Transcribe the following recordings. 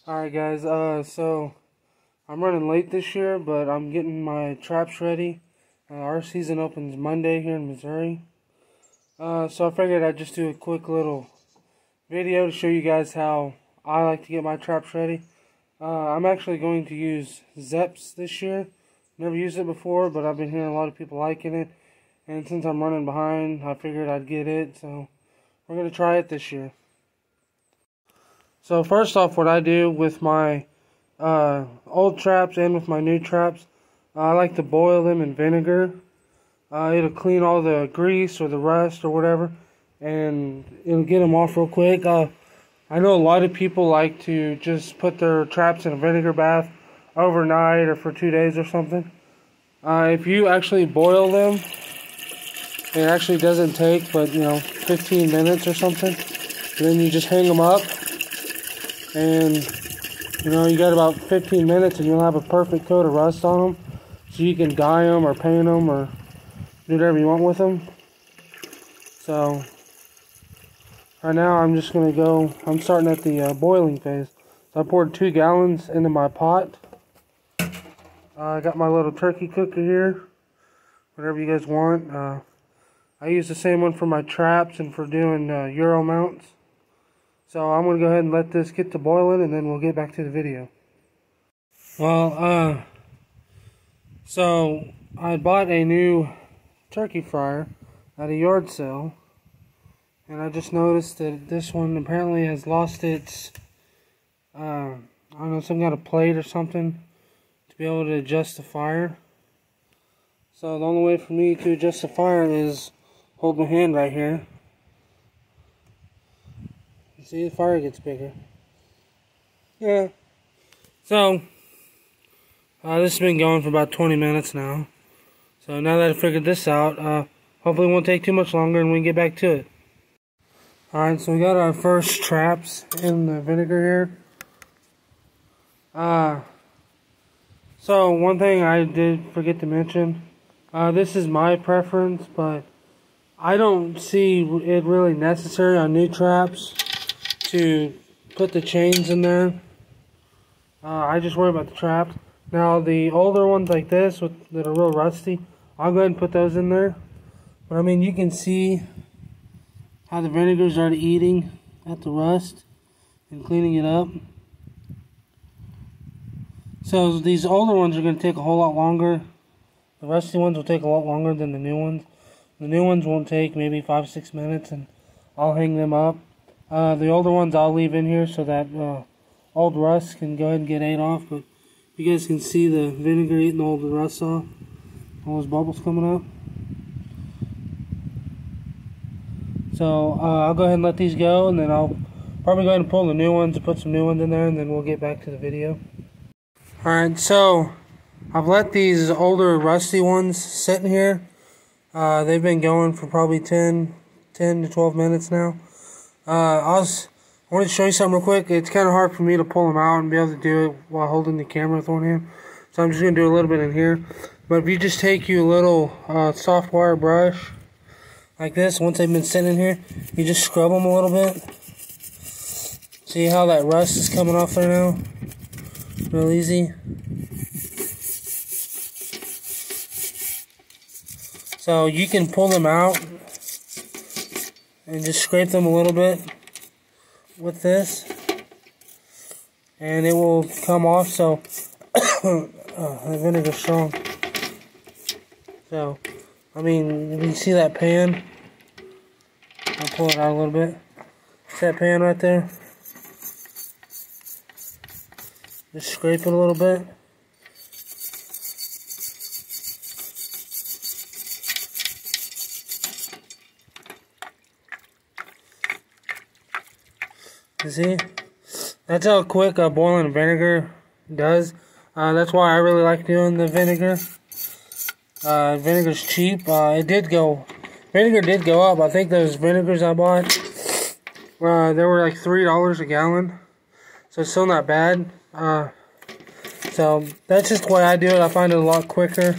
Alright guys, so I'm running late this year, but I'm getting my traps ready. Our season opens Monday here in Missouri. So I figured I'd just do a quick little video to show you guys how I like to get my traps ready. I'm actually going to use Zeps this year. Never used it before, but I've been hearing a lot of people liking it. And since I'm running behind, I figured I'd get it, so we're going to try it this year. So first off, what I do with my old traps and with my new traps, I like to boil them in vinegar. It'll clean all the grease or the rust or whatever, and it'll get them off real quick. I know a lot of people like to just put their traps in a vinegar bath overnight or for 2 days or something. If you actually boil them, it actually doesn't take but 15 minutes or something. And then you just hang them up. And, you got about 15 minutes and you'll have a perfect coat of rust on them. So you can dye them or paint them or do whatever you want with them. So, right now I'm just going to I'm starting at the boiling phase. So I poured 2 gallons into my pot. I got my little turkey cooker here. Whatever you guys want. I use the same one for my traps and for doing Euro mounts. So I'm going to go ahead and let this get to boiling, and then we'll get back to the video. Well, so I bought a new turkey fryer at a yard sale, and I just noticed that this one apparently has lost its, I don't know, some kind of plate or something to be able to adjust the fire. So the only way for me to adjust the fire is hold my hand right here. See, the fire gets bigger. Yeah. So, this has been going for about 20 minutes now. So now that I figured this out, hopefully it won't take too much longer and we can get back to it. Alright, so we got our first traps in the vinegar here. So one thing I did forget to mention, this is my preference, but I don't see it really necessary on new traps to put the chains in there. I just worry about the traps. Now the older ones like this that are real rusty, I'll go ahead and put those in there. But I mean, you can see how the vinegar's already eating at the rust and cleaning it up. So these older ones are going to take a whole lot longer. The rusty ones will take a lot longer than the new ones. The new ones won't take maybe 5-6 minutes, and I'll hang them up. The older ones I'll leave in here so that old rust can go ahead and get ate off. But you guys can see the vinegar eating all the rust off. All those bubbles coming up. So I'll go ahead and let these go, and then I'll probably go ahead and pull the new ones and put some new ones in there, and then we'll get back to the video. Alright, so I've let these older rusty ones sit in here. They've been going for probably 10 to 12 minutes now. I wanted to show you something real quick. It's kind of hard for me to pull them out and be able to do it while holding the camera with one hand. So I'm just going to do a little bit in here. But if you just take you a little soft wire brush like this, once they've been sitting in here, you just scrub them a little bit. See how that rust is coming off there now? Real easy. So you can pull them out and just scrape them a little bit with this, and it will come off. So the vinegar's strong. So I mean, if you see that pan, I'll pull it out a little bit. See that pan right there? Just scrape it a little bit. You see? That's how quick boiling vinegar does. That's why I really like doing the vinegar. Vinegar's cheap. Vinegar did go up. I think those vinegars I bought, they were like $3 a gallon. So it's still not bad. So that's just the way I do it. I find it a lot quicker.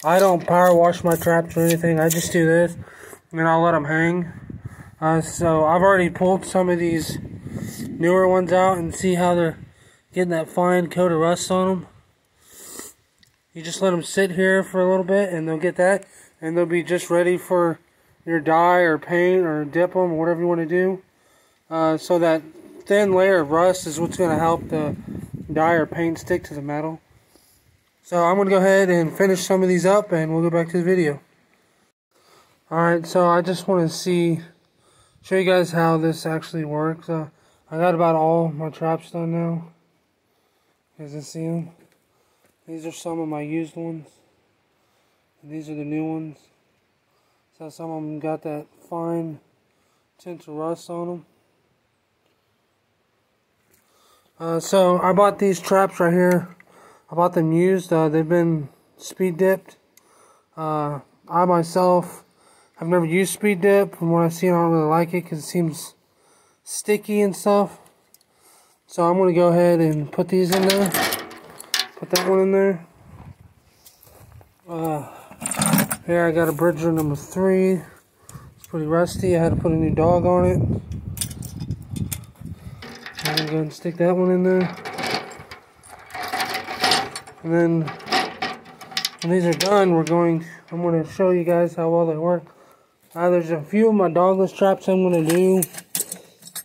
I don't power wash my traps or anything. I just do this, and then I'll let them hang. So I've already pulled some of these newer ones out and see how they're getting that fine coat of rust on them. You just let them sit here for a little bit and they'll get that, and they'll be just ready for your dye or paint or dip them or whatever you want to do. So that thin layer of rust is what's going to help the dye or paint stick to the metal. So I'm going to go ahead and finish some of these up and we'll go back to the video. Alright, so I just want to show you guys how this actually works. I got about all my traps done now. You guys can see them. These are some of my used ones. And these are the new ones. So some of them got that fine tint of rust on them. So I bought these traps right here. I bought them used. They've been speed dipped. I myself have never used speed dip. From what I've seen, I don't really like it because it seems sticky and stuff. So I'm going to go ahead and put these in there. Put that one in there. Here I got a Bridger number 3. It's pretty rusty. I had to put a new dog on it. I'm going to go ahead and stick that one in there. And then when these are done, I'm going to show you guys how well they work. There's a few of my dogless traps I'm going to do.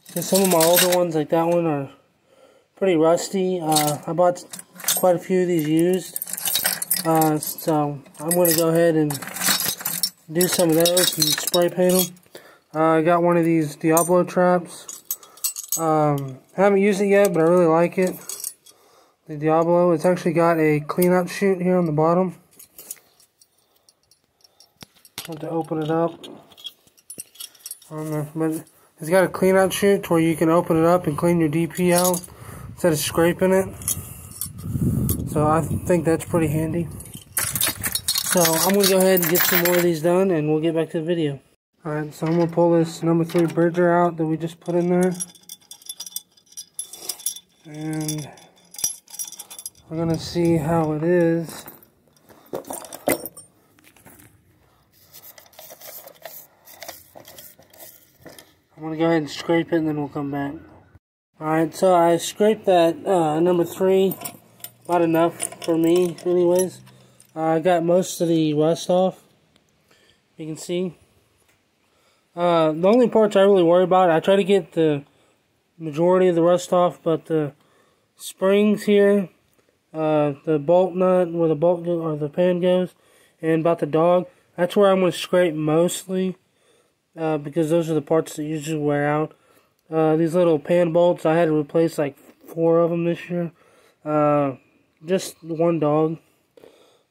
Because some of my older ones, like that one, are pretty rusty. I bought quite a few of these used. So I'm going to go ahead and do some of those and spray paint them. I got one of these Diablo traps. I haven't used it yet, but I really like it. The Diablo. It's actually got a cleanout chute here on the bottom. I have to open it up. I don't know, but it's got a cleanout chute where you can open it up and clean your DP out instead of scraping it. So I think that's pretty handy. So I'm going to go ahead and get some more of these done and we'll get back to the video. Alright, so I'm going to pull this number 3 Bridger out that we just put in there. And we're going to see how it is. I'm going to go ahead and scrape it and then we'll come back. Alright, so I scraped that number 3. About enough for me anyways. I got most of the rust off. You can see. The only parts I really worry about, I try to get the majority of the rust off, but the springs here, the bolt nut where the bolt or the pan goes, and about the dog, that's where I'm going to scrape mostly, because those are the parts that usually wear out. These little pan bolts, I had to replace like 4 of them this year. Just one dog.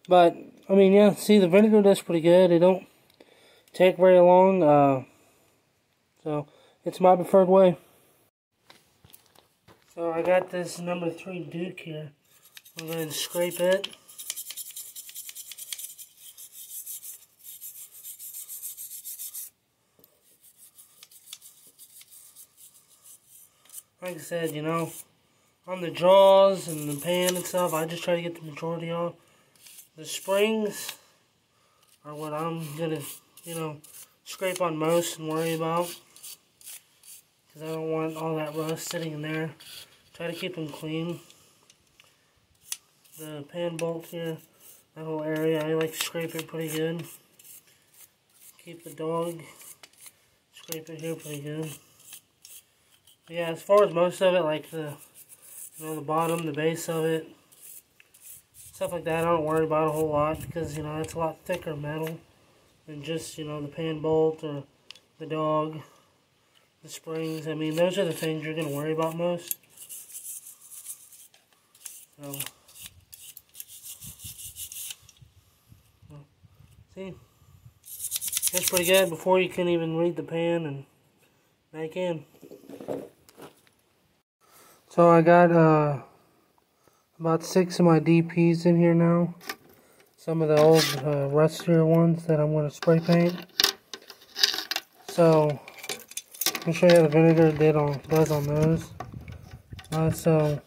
But, I mean, yeah, see, the vinegar does pretty good. It don't take very long. So, it's my preferred way. So, I got this number 3 Duke here. I'm going to scrape it. Like I said, you know, on the jaws and the pan and stuff, I just try to get the majority off. The springs are what I'm going to, you know, scrape on most and worry about. Because I don't want all that rust sitting in there. Try to keep them clean. The pan bolt here, that whole area, I like to scrape it pretty good. Keep the dog, scrape it here pretty good. But yeah, as far as most of it, like the, you know, the bottom, the base of it, stuff like that, I don't worry about a whole lot because, you know, it's a lot thicker metal than just, you know, the pan bolt or the dog, the springs. I mean, those are the things you're going to worry about most. So, see, that's pretty good before you can even read the pan, and now you can. So I got about 6 of my DPs in here now. Some of the old rustier ones that I'm going to spray paint. So I'll show you how the vinegar does on those. So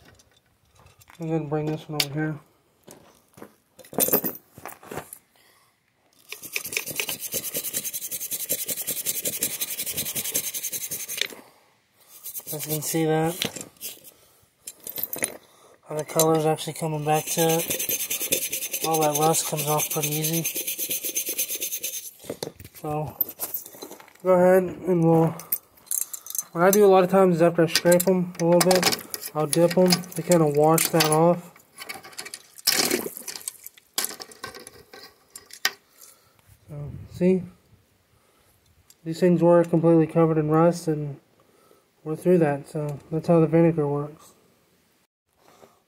I'm going to bring this one over here. You can see that. how the color's actually coming back to it. All that rust comes off pretty easy. So, go ahead and what I do a lot of times is after I scrape them a little bit, I'll dip them to kind of wash that off. So, see? These things were completely covered in rust, and we're through that, so that's how the vinegar works.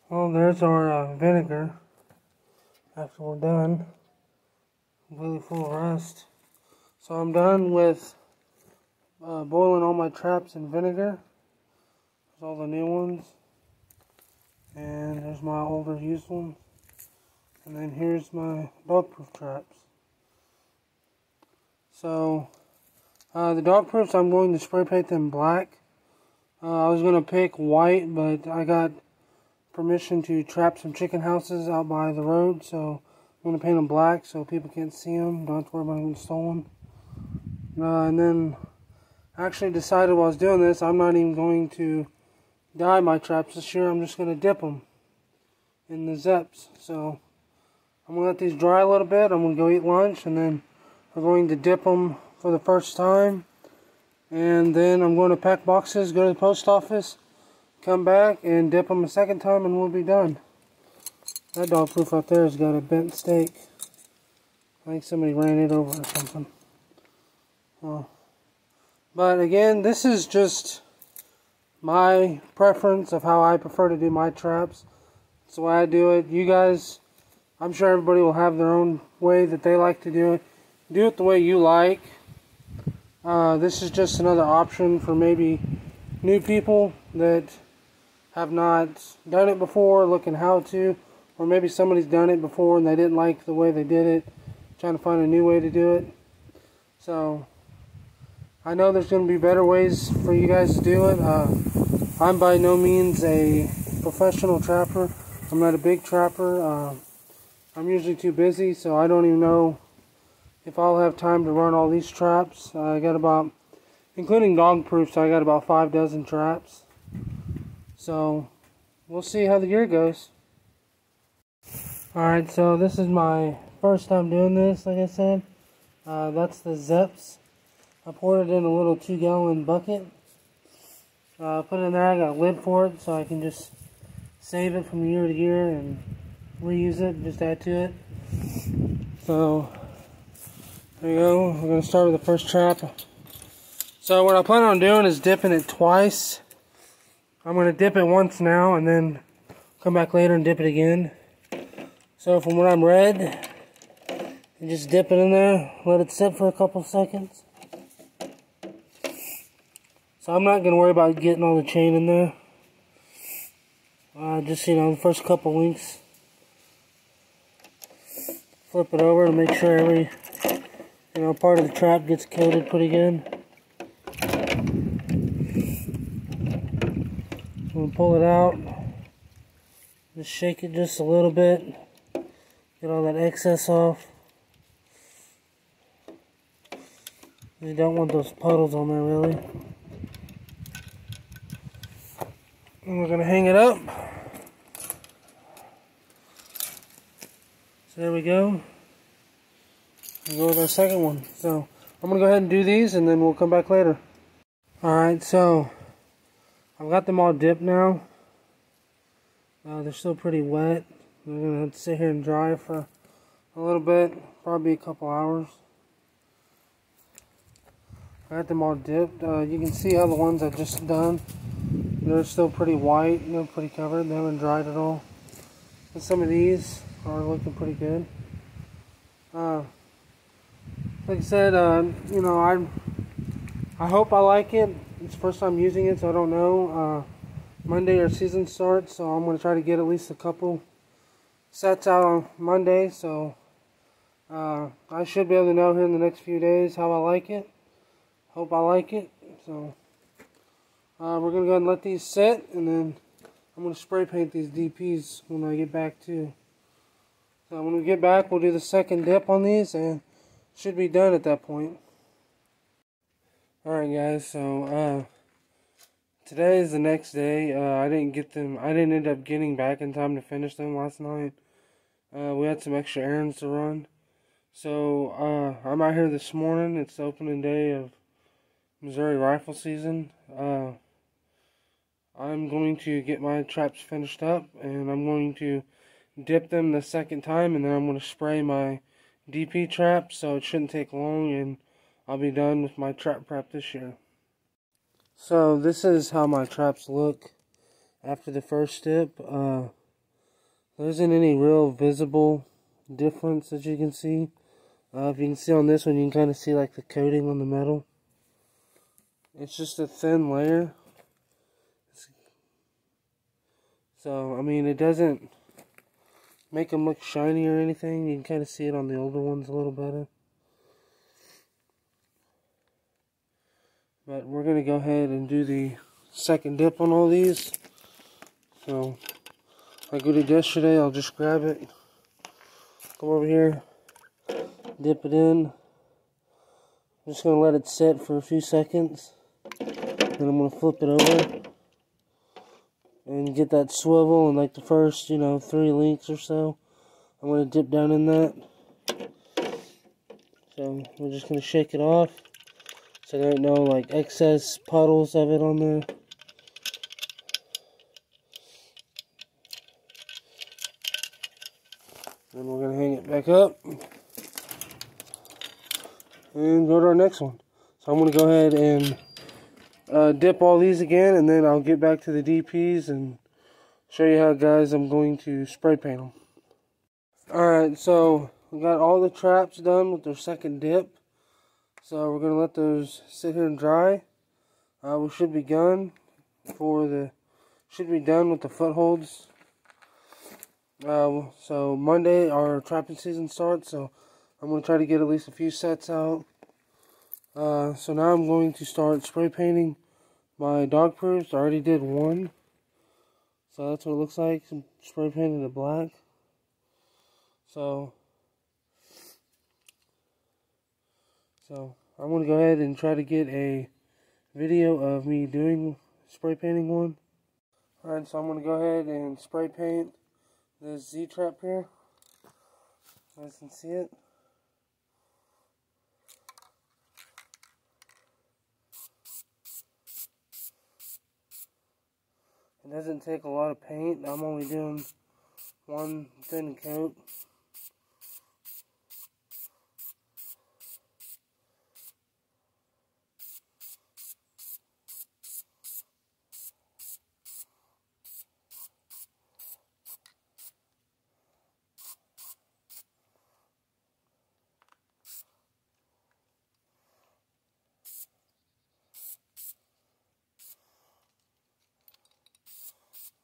Well, there's our vinegar after we're done. Completely full of rust. So I'm done with boiling all my traps in vinegar. There's all the new ones. And there's my older used ones. And then here's my dog-proof traps. So, the dog-proofs, I'm going to spray paint them black. I was going to pick white, but I got permission to trap some chicken houses out by the road. So, I'm going to paint them black so people can't see them. Don't have to worry about them getting stolen. And then, I actually decided while I was doing this, I'm not even going to dye my traps this year. I'm just going to dip them in the Zeps. So, I'm going to let these dry a little bit. I'm going to go eat lunch, and then we're going to dip them for the first time. And then I'm going to pack boxes, go to the post office, come back, and dip them a second time, and we'll be done. That dog proof out there has got a bent stake. I think somebody ran it over or something. Well, but again, this is just my preference of how I prefer to do my traps. It's the way I do it. You guys, I'm sure everybody will have their own way that they like to do it. Do it the way you like. This is just another option for maybe new people that have not done it before, looking how to, or maybe somebody's done it before and they didn't like the way they did it, trying to find a new way to do it. So, I know there's going to be better ways for you guys to do it. I'm by no means a professional trapper. I'm not a big trapper. I'm usually too busy, so I don't even know if I'll have time to run all these traps. I got about, including dog proofs, I got about 5 dozen traps. So, we'll see how the year goes. Alright, so this is my first time doing this, like I said. That's the Zeps. I poured it in a little 2-gallon bucket. Put it in there. I got a lid for it so I can just save it from year to year and reuse it, just add to it. So, there you go. We're going to start with the first trap. So what I plan on doing is dipping it twice. I'm going to dip it once now and then come back later and dip it again. So from when I'm red, you just dip it in there, let it sit for a couple seconds. So I'm not going to worry about getting all the chain in there. Just, you know, the first couple links. Flip it over to make sure every, you know, part of the trap gets coated pretty good. We'll pull it out. Just shake it just a little bit. Get all that excess off. You don't want those puddles on there, really. And we're going to hang it up. So there we go. We'll go with our second one. So I'm going to go ahead and do these and then we'll come back later. Alright, so I've got them all dipped now. They're still pretty wet. They're going to have to sit here and dry for a little bit, probably a couple hours. I got them all dipped. You can see how the ones I've just done, they're still pretty white, they're pretty covered, they haven't dried at all. And some of these are looking pretty good. Like I said, you know, I hope I like it. It's the first time using it, so I don't know. Monday our season starts, so I'm going to try to get at least a couple sets out on Monday, so I should be able to know here in the next few days how I like it. Hope I like it. So we're going to go ahead and let these sit, and then I'm going to spray paint these DPs when I get back too. So when we get back, we'll do the second dip on these, and should be done at that point. Alright guys, so Today is the next day. I didn't end up getting back in time to finish them last night. We had some extra errands to run. So, I'm out here this morning. It's the opening day of Missouri rifle season. I'm going to get my traps finished up, and I'm going to dip them the second time, and then I'm going to spray my DP trap, so it shouldn't take long, and I'll be done with my trap prep this year. So this is how my traps look after the first dip. There isn't any real visible difference that you can see. If you can see on this one, you can kind of see like the coating on the metal. It's just a thin layer. So, I mean, it doesn't make them look shiny or anything. You can kind of see it on the older ones a little better. But we're going to go ahead and do the second dip on all these. So, like we did yesterday, I'll just grab it, come over here, dip it in. I'm just going to let it sit for a few seconds. Then I'm going to flip it over and get that swivel, and like the first, 3 links or so, I'm going to dip down in that. So we're just going to shake it off so there ain't no like excess puddles of it on there. Then we're going to hang it back up and go to our next one. So I'm going to go ahead and dip all these again, and then I'll get back to the DPs and show you how, guys, I'm going to spray paint them. Alright, so we got all the traps done with their second dip. So we're going to let those sit here and dry. We should be done with the footholds. So Monday our trapping season starts, so I'm going to try to get at least a few sets out. So now I'm going to start spray painting my dog proofs. I already did one. So that's what it looks like. Some spray painted it black. So I'm going to go ahead and try to get a video of me doing spray painting one. Alright, so I'm going to go ahead and spray paint this Z-trap here. You guys can see it. It doesn't take a lot of paint. I'm only doing one thin coat.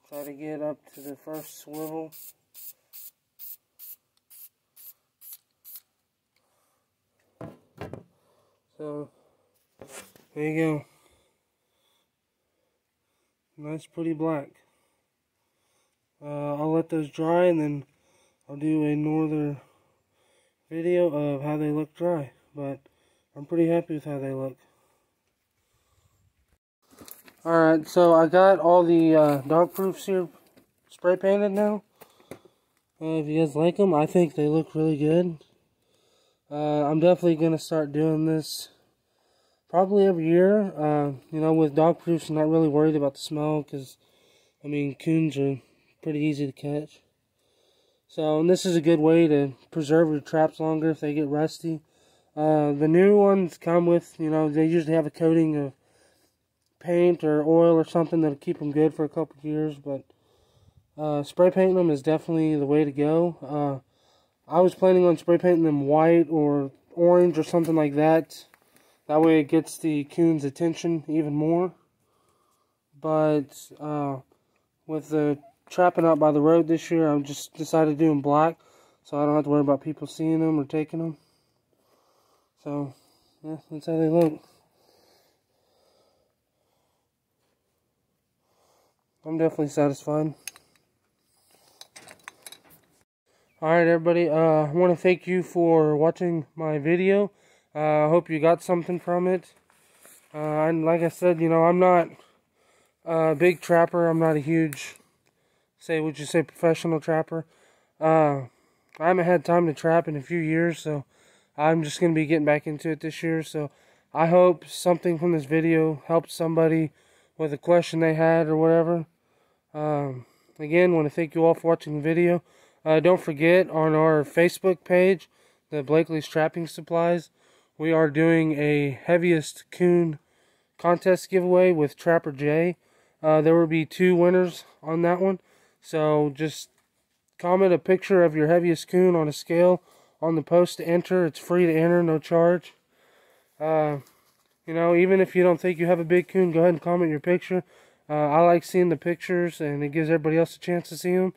Try to get up to the first swivel. So, there you go. Nice pretty black. I'll let those dry, and then I'll do another video of how they look dry. But I'm pretty happy with how they look. Alright, so I got all the dog proofs here spray painted now. If you guys like them, I think they look really good. I'm definitely going to start doing this probably every year. With dog proofs, I'm not really worried about the smell because, coons are pretty easy to catch. So, and this is a good way to preserve your traps longer if they get rusty. The new ones come with, they usually have a coating of paint or oil or something that'll keep them good for a couple of years, but spray painting them is definitely the way to go. I was planning on spray painting them white or orange or something like that. That way it gets the coon's attention even more. But with the trapping out by the road this year, I've just decided to do them black, so I don't have to worry about people seeing them or taking them. So, yeah, that's how they look. I'm definitely satisfied. Alright, everybody, I want to thank you for watching my video. I hope you got something from it. And like I said, I'm not big trapper. I'm not a huge, would you say professional trapper. I haven't had time to trap in a few years, so I'm just going to be getting back into it this year. So I hope something from this video helps somebody with a question they had or whatever. Again, want to thank you all for watching the video. Don't forget, on our Facebook page, the Blakely's Trapping Supplies, we are doing a heaviest coon contest giveaway with Trapper J. There will be 2 winners on that one. So just comment a picture of your heaviest coon on a scale on the post to enter. It's free to enter, no charge. You know, even if you don't think you have a big coon, go ahead and comment your picture. I like seeing the pictures, and it gives everybody else a chance to see them.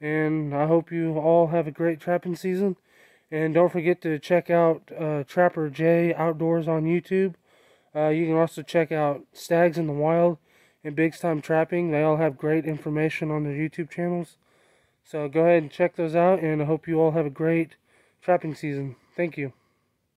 And I hope you all have a great trapping season. And don't forget to check out Trapper J Outdoors on YouTube. You can also check out Stags in the Wild and Biggs Time Trapping. They all have great information on their YouTube channels. So go ahead and check those out, and I hope you all have a great trapping season. Thank you.